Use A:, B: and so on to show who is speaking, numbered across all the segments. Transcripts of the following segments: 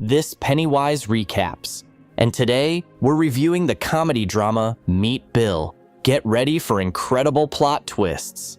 A: This Pennywise Recaps. And today, we're reviewing the comedy drama Meet Bill. Get ready for incredible plot twists.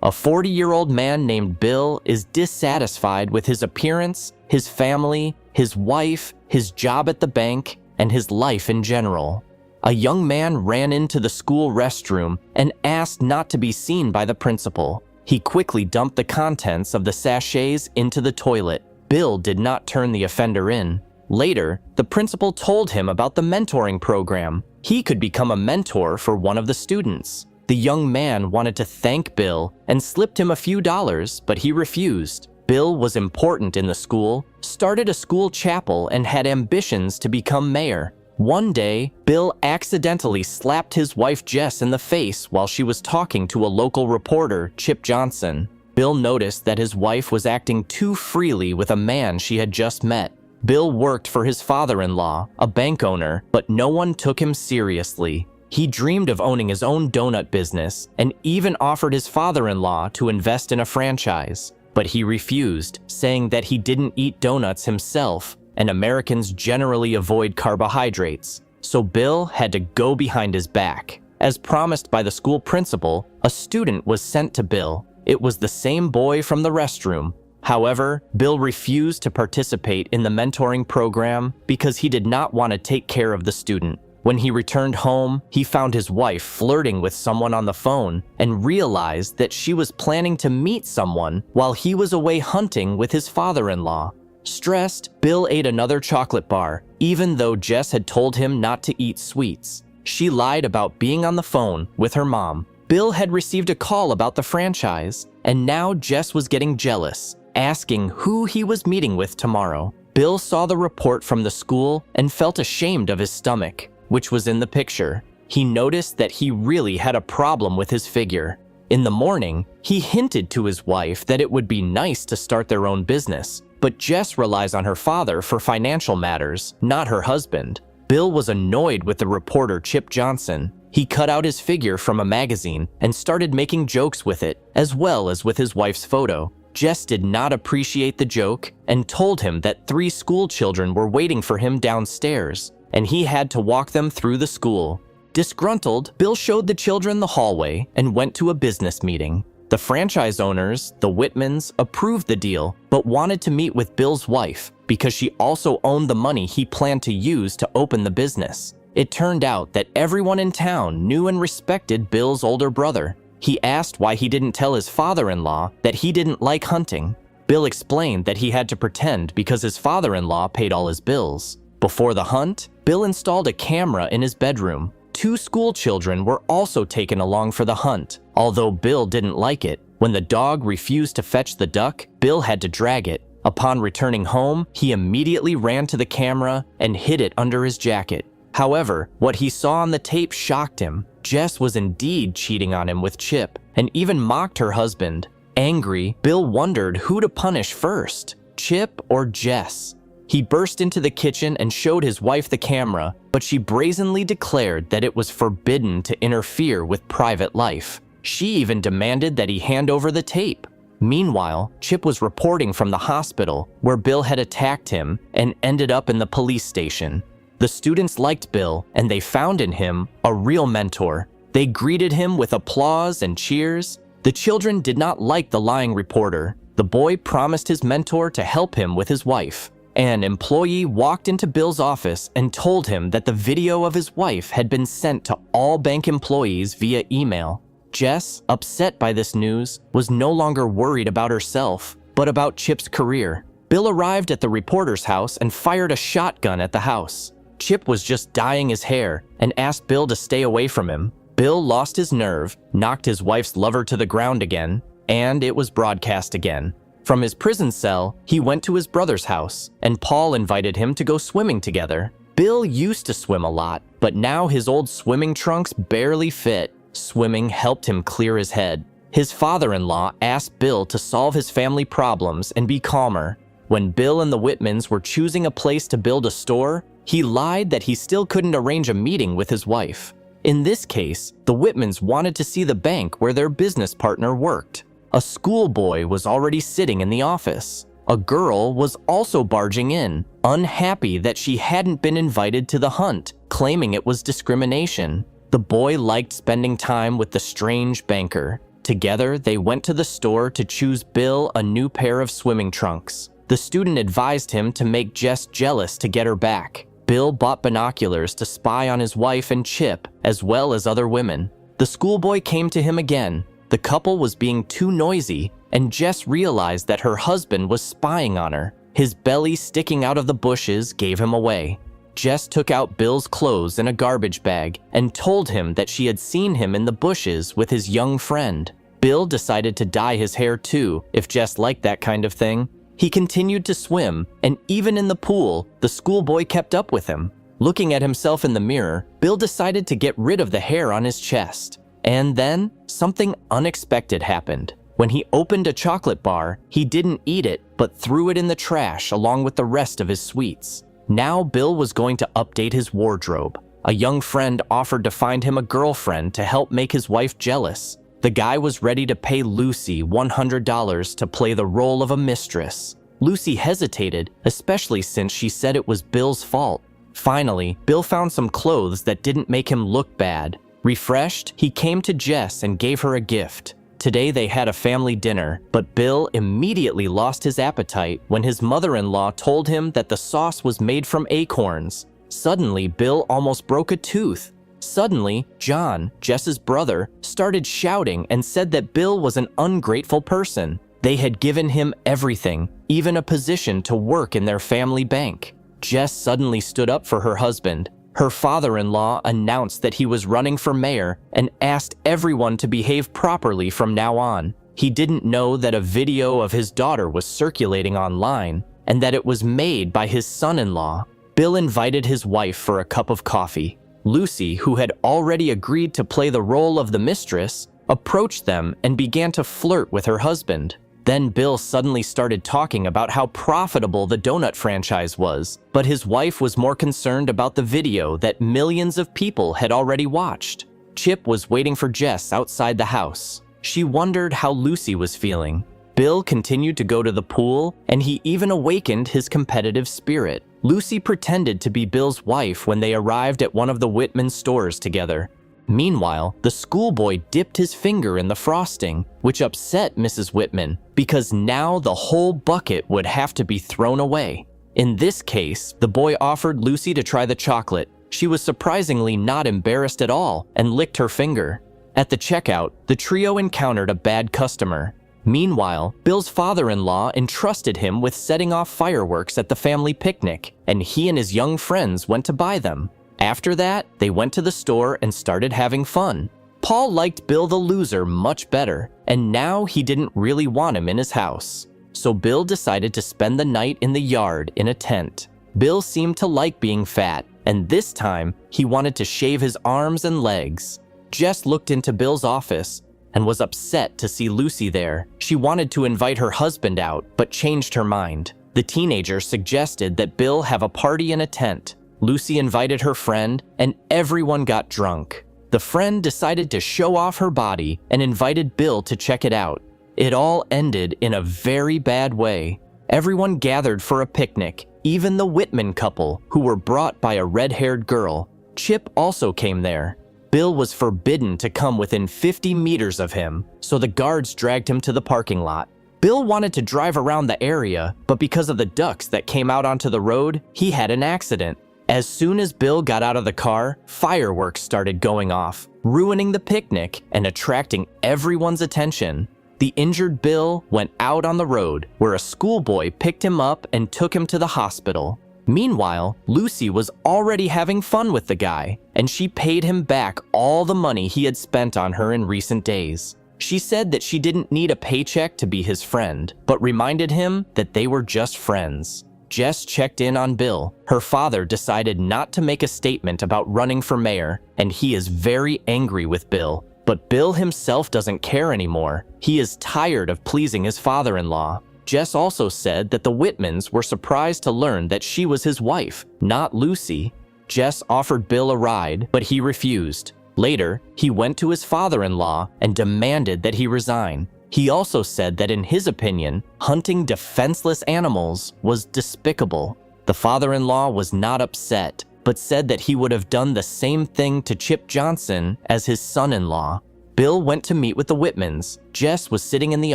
A: A 40-year-old man named Bill is dissatisfied with his appearance, his family, his wife, his job at the bank, and his life in general. A young man ran into the school restroom and asked not to be seen by the principal. He quickly dumped the contents of the sachets into the toilet. Bill did not turn the offender in. Later, the principal told him about the mentoring program. He could become a mentor for one of the students. The young man wanted to thank Bill and slipped him a few dollars, but he refused. Bill was important in the school, started a school chapel, and had ambitions to become mayor. One day, Bill accidentally slapped his wife Jess in the face while she was talking to a local reporter, Chip Johnson. Bill noticed that his wife was acting too freely with a man she had just met. Bill worked for his father-in-law, a bank owner, but no one took him seriously. He dreamed of owning his own donut business and even offered his father-in-law to invest in a franchise. But he refused, saying that he didn't eat donuts himself, and Americans generally avoid carbohydrates. So Bill had to go behind his back. As promised by the school principal, a student was sent to Bill. It was the same boy from the restroom. However, Bill refused to participate in the mentoring program because he did not want to take care of the student. When he returned home, he found his wife flirting with someone on the phone and realized that she was planning to meet someone while he was away hunting with his father-in-law. Stressed, Bill ate another chocolate bar, even though Jess had told him not to eat sweets. She lied about being on the phone with her mom. Bill had received a call about the franchise, and now Jess was getting jealous, asking who he was meeting with tomorrow. Bill saw the report from the school and felt ashamed of his stomach, which was in the picture. He noticed that he really had a problem with his figure. In the morning, he hinted to his wife that it would be nice to start their own business, but Jess relies on her father for financial matters, not her husband. Bill was annoyed with the reporter Chip Johnson. He cut out his figure from a magazine and started making jokes with it, as well as with his wife's photo. Jess did not appreciate the joke and told him that 3 school children were waiting for him downstairs, and he had to walk them through the school. Disgruntled, Bill showed the children the hallway and went to a business meeting. The franchise owners, the Whitmans, approved the deal, but wanted to meet with Bill's wife because she also owned the money he planned to use to open the business. It turned out that everyone in town knew and respected Bill's older brother. He asked why he didn't tell his father-in-law that he didn't like hunting. Bill explained that he had to pretend because his father-in-law paid all his bills. Before the hunt, Bill installed a camera in his bedroom. 2 school children were also taken along for the hunt, although Bill didn't like it. When the dog refused to fetch the duck, Bill had to drag it. Upon returning home, he immediately ran to the camera and hid it under his jacket. However, what he saw on the tape shocked him. Jess was indeed cheating on him with Chip and even mocked her husband. Angry, Bill wondered who to punish first, Chip or Jess. He burst into the kitchen and showed his wife the camera, but she brazenly declared that it was forbidden to interfere with private life. She even demanded that he hand over the tape. Meanwhile, Chip was reporting from the hospital where Bill had attacked him and ended up in the police station. The students liked Bill, and they found in him a real mentor. They greeted him with applause and cheers. The children did not like the lying reporter. The boy promised his mentor to help him with his wife. An employee walked into Bill's office and told him that the video of his wife had been sent to all bank employees via email. Jess, upset by this news, was no longer worried about herself, but about Chip's career. Bill arrived at the reporter's house and fired a shotgun at the house. Chip was just dyeing his hair and asked Bill to stay away from him. Bill lost his nerve, knocked his wife's lover to the ground again, and it was broadcast again. From his prison cell, he went to his brother's house, and Paul invited him to go swimming together. Bill used to swim a lot, but now his old swimming trunks barely fit. Swimming helped him clear his head. His father-in-law asked Bill to solve his family problems and be calmer. When Bill and the Whitmans were choosing a place to build a store, he lied that he still couldn't arrange a meeting with his wife. In this case, the Whitmans wanted to see the bank where their business partner worked. A schoolboy was already sitting in the office. A girl was also barging in, unhappy that she hadn't been invited to the hunt, claiming it was discrimination. The boy liked spending time with the strange banker. Together, they went to the store to choose Bill a new pair of swimming trunks. The student advised him to make Jess jealous to get her back. Bill bought binoculars to spy on his wife and Chip, as well as other women. The schoolboy came to him again. The couple was being too noisy, and Jess realized that her husband was spying on her. His belly sticking out of the bushes gave him away. Jess took out Bill's clothes in a garbage bag and told him that she had seen him in the bushes with his young friend. Bill decided to dye his hair too, if Jess liked that kind of thing. He continued to swim, and even in the pool, the schoolboy kept up with him. Looking at himself in the mirror, Bill decided to get rid of the hair on his chest. And then, something unexpected happened. When he opened a chocolate bar, he didn't eat it, but threw it in the trash along with the rest of his sweets. Now Bill was going to update his wardrobe. A young friend offered to find him a girlfriend to help make his wife jealous. The guy was ready to pay Lucy $100 to play the role of a mistress. Lucy hesitated, especially since she said it was Bill's fault. Finally, Bill found some clothes that didn't make him look bad. Refreshed, he came to Jess and gave her a gift. Today they had a family dinner, but Bill immediately lost his appetite when his mother-in-law told him that the sauce was made from acorns. Suddenly, Bill almost broke a tooth. Suddenly, John, Jess's brother, started shouting and said that Bill was an ungrateful person. They had given him everything, even a position to work in their family bank. Jess suddenly stood up for her husband. Her father-in-law announced that he was running for mayor and asked everyone to behave properly from now on. He didn't know that a video of his daughter was circulating online and that it was made by his son-in-law. Bill invited his wife for a cup of coffee. Lucy, who had already agreed to play the role of the mistress, approached them and began to flirt with her husband. Then Bill suddenly started talking about how profitable the donut franchise was, but his wife was more concerned about the video that millions of people had already watched. Chip was waiting for Jess outside the house. She wondered how Lucy was feeling. Bill continued to go to the pool, and he even awakened his competitive spirit. Lucy pretended to be Bill's wife when they arrived at one of the Whitman stores together. Meanwhile, the schoolboy dipped his finger in the frosting, which upset Mrs. Whitman, because now the whole bucket would have to be thrown away. In this case, the boy offered Lucy to try the chocolate. She was surprisingly not embarrassed at all and licked her finger. At the checkout, the trio encountered a bad customer. Meanwhile, Bill's father-in-law entrusted him with setting off fireworks at the family picnic, and he and his young friends went to buy them. After that, they went to the store and started having fun. Paul liked Bill the loser much better, and now he didn't really want him in his house. So Bill decided to spend the night in the yard in a tent. Bill seemed to like being fat, and this time, he wanted to shave his arms and legs. Jess looked into Bill's office and was upset to see Lucy there. She wanted to invite her husband out, but changed her mind. The teenager suggested that Bill have a party in a tent. Lucy invited her friend, and everyone got drunk. The friend decided to show off her body and invited Bill to check it out. It all ended in a very bad way. Everyone gathered for a picnic, even the Whitman couple, who were brought by a red-haired girl. Chip also came there. Bill was forbidden to come within 50 meters of him, so the guards dragged him to the parking lot. Bill wanted to drive around the area, but because of the ducks that came out onto the road, he had an accident. As soon as Bill got out of the car, fireworks started going off, ruining the picnic and attracting everyone's attention. The injured Bill went out on the road, where a schoolboy picked him up and took him to the hospital. Meanwhile, Lucy was already having fun with the guy, and she paid him back all the money he had spent on her in recent days. She said that she didn't need a paycheck to be his friend, but reminded him that they were just friends. Jess checked in on Bill. Her father decided not to make a statement about running for mayor, and he is very angry with Bill. But Bill himself doesn't care anymore. He is tired of pleasing his father-in-law. Jess also said that the Whitmans were surprised to learn that she was his wife, not Lucy. Jess offered Bill a ride, but he refused. Later, he went to his father-in-law and demanded that he resign. He also said that in his opinion, hunting defenseless animals was despicable. The father-in-law was not upset, but said that he would have done the same thing to Chip Johnson as his son-in-law. Bill went to meet with the Whitmans. Jess was sitting in the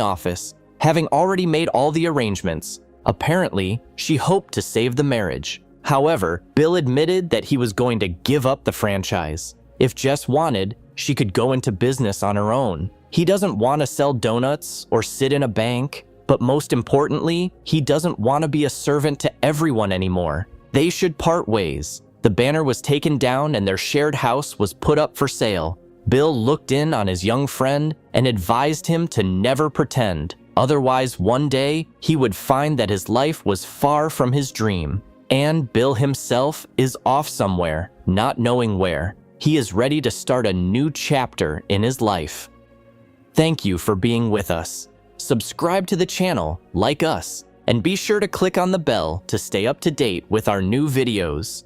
A: office, having already made all the arrangements. Apparently, she hoped to save the marriage. However, Bill admitted that he was going to give up the franchise. If Jess wanted, she could go into business on her own. He doesn't want to sell donuts or sit in a bank, but most importantly, he doesn't want to be a servant to everyone anymore. They should part ways. The banner was taken down and their shared house was put up for sale. Bill looked in on his young friend and advised him to never pretend. Otherwise, one day, he would find that his life was far from his dream. And Bill himself is off somewhere, not knowing where. He is ready to start a new chapter in his life. Thank you for being with us. Subscribe to the channel, like us, and be sure to click on the bell to stay up to date with our new videos.